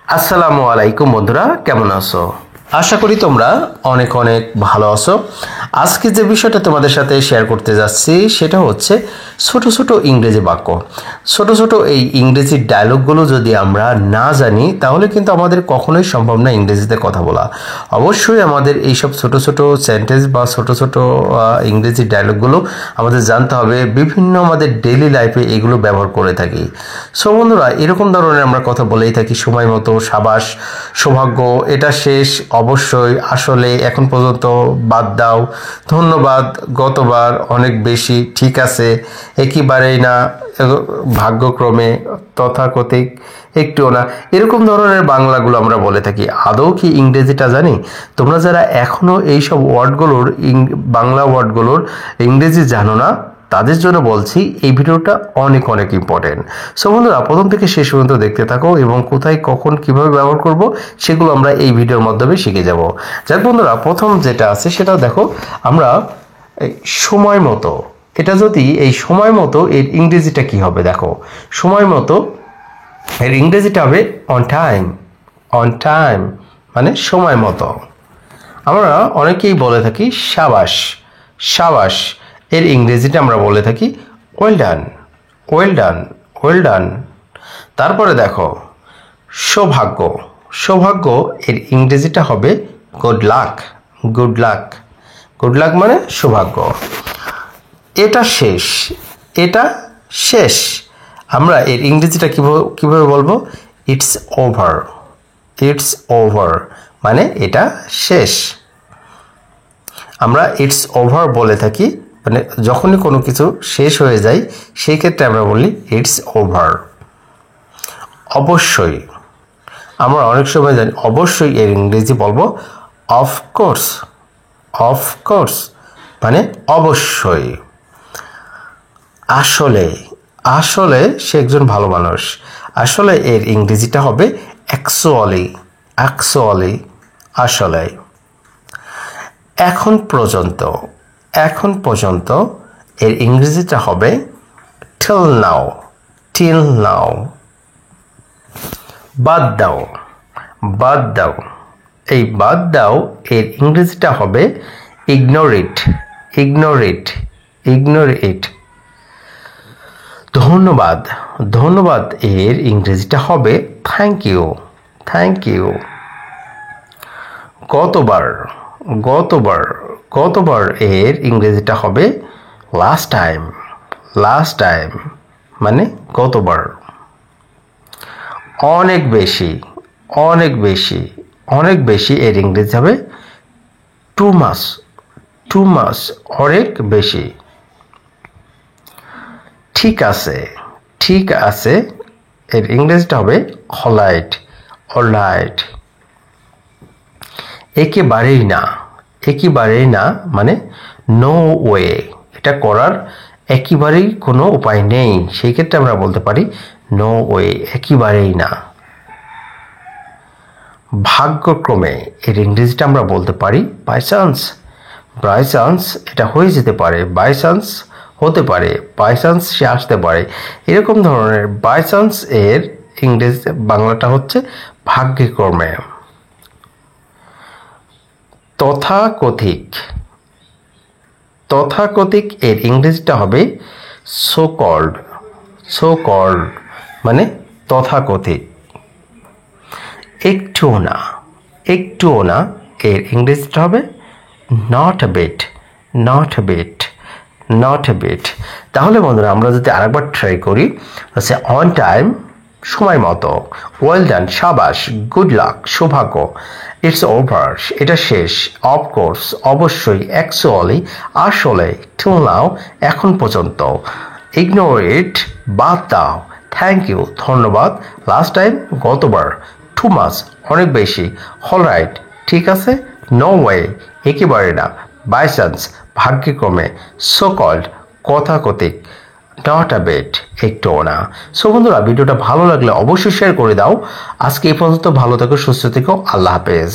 আসসালামু আলাইকুম বন্ধুরা, কেমন আছো? আশা করি তোমরা অনেক অনেক ভালো আছো। আজকে যে বিষয়টা তোমাদের সাথে শেয়ার করতে যাচ্ছি সেটা হচ্ছে ছোট ছোট ইংরেজি বাক্য। ছোট ছোট এই ইংরেজি ডায়লগগুলো যদি আমরা না জানি তাহলে কিন্তু আমাদের কখনোই সম্ভব না ইংরেজিতে কথা বলা। অবশ্যই আমাদের এইসব ছোট ছোট সেন্টেন্স বা ছোট ছোট ইংরেজি ডায়লগগুলো আমাদের জানতে হবে। বিভিন্ন আমাদের ডেইলি লাইফে এগুলো ব্যবহার করে থাকি। সো বন্ধুরা, এরকম ধরনের আমরা কথা বলেই থাকি, সময় মতো, সাবাস, সৌভাগ্য, এটা শেষ, অবশ্যই, আসলে, এখন পর্যন্ত, বাদ দাও, ধন্যবাদ, গতবার, অনেক বেশি, ঠিক আছে, একেবারেই না, ভাগ্যক্রমে, তথাকথিক, একটুও না, এরকম ধরনের বাংলাগুলো আমরা বলে থাকি। আদৌ কি ইংরেজিটা জানি? তোমরা যারা এখনো এইসব ওয়ার্ডগুলোর বাংলা ওয়ার্ডগুলোর ইংরেজি জানো না তাদের জন্য বলছি এই ভিডিওটা অনেক অনেক ইম্পর্টেন্ট। সো বন্ধুরা, প্রথম থেকে শেষ পর্যন্ত দেখতে থাকো এবং কোথায় কখন কিভাবে ব্যবহার করব সেগুলো আমরা এই ভিডিওর মাধ্যমে শিখে যাব। যাক বন্ধুরা, প্রথম যেটা আছে সেটা দেখো, আমরা সময় মতো, এটা যদি এই সময় মতো এর ইংরেজিটা কি হবে দেখো। সময় মতো এর ইংরেজিটা হবে অন টাইম। অন টাইম মানে সময় মতো। আমরা অনেকেই বলে থাকি সাবাস। সাবাস এর ইংরেজিটা আমরা বলে থাকি well done. Well done, well done. তারপরে দেখো সৌভাগ্য। সৌভাগ্য এর ইংরেজিটা হবে good luck. Good luck. Good luck মানে সৌভাগ্য। এটা শেষ। এটা শেষ। আমরা এর ইংরেজিটা কিভাবে বলবো? It's over. ইটস ওভার মানে এটা শেষ। আমরা ইটস ওভার বলে থাকি, মানে যখনই কোনো কিছু শেষ হয়ে যায় সেই ক্ষেত্রে আমরা বলি ইটস ওভার। অবশ্যই, আমরা অনেক সময় জানি অবশ্যই এর ইংরেজি বলবো অফকোর্স। অফকোর্স মানে অবশ্যই। আসলে। আসলে সে একজন ভালো মানুষ। আসলে এর ইংরেজিটা হবে অ্যাকচুয়ালি। অ্যাকচুয়ালি আসলে। এখন পর্যন্ত। এখন পর্যন্ত এর ইংরেজিটা হবে টিল নাও। Till now. বাদ দাও। বাদ দাও। এই বাদ দাও এর ইংরেজিটা হবে ignore it. Ignore it. Ignore it. ধন্যবাদ। ধন্যবাদ এর ইংরেজিটা হবে থ্যাংক ইউ। Thank you. গতবার। গতবার। গতবার এর ইংরেজিটা হবে লাস্ট টাইম। লাস্ট টাইম মানে গতবার। অনেক বেশি। অনেক বেশি। অনেক বেশি এর ইংরেজি হবে টু মাচ। টু মাচ অনেক বেশি। ঠিক আছে। ঠিক আছে এর ইংরেজিটা হবে অলরাইট। অলরাইট। একেবারেই না। একেবারেই না মানে নো ওয়ে। এটা করার একেবারেই কোনো উপায় নেই, সেই ক্ষেত্রে আমরা বলতে পারি নো ওয়ে, একেবারেই না। ভাগ্যক্রমে এর ইংরেজিটা আমরা বলতে পারি বাই চান্স। বাই চান্স এটা হয়ে যেতে পারে, বাই চান্স হতে পারে, বাই চান্স সে আসতে পারে, এরকম ধরনের বাই চান্স এর ইংরেজি বাংলাটা হচ্ছে ভাগ্যক্রমে। তথাকথিক। তথাকথিক এর ইংরেজিটা হবে সো কল্ড। সো কল্ড মানে তথাকথিক। একটুও না। একটুও না এর ইংরেজিটা হবে not a bit. Not a bit. Not a bit. তাহলে বন্ধুরা, আমরা যদি আরেকবার ট্রাই করি, হচ্ছে অন টাইম সময় মতো, ওয়েল ডান সাবাস, গুড লাক সৌভাগ্য, ইটস ওভার এটা শেষ, অফকোর্স অবশ্যই, অ্যাকচুয়ালি আসলে, টিল নাও এখন পর্যন্ত, ইগনোর ইট বাদ দাও, থ্যাংক ইউ ধন্যবাদ, লাস্ট টাইম গতবার, টু মাচ অনেক বেশি, অলরাইট ঠিক আছে, নো ওয়ে একেবারে না, বাই চান্স ভাগ্যক্রমে, সো কল্ড কথাকথিক, নট আ বিট একটুও না। সো বন্ধুরা, ভিডিওটা ভালো লাগলে অবশ্যই শেয়ার করে দাও। আজকে এই পর্যন্ত, ভালো থেকো, সুস্থ থেকো, আল্লাহ হাফেজ।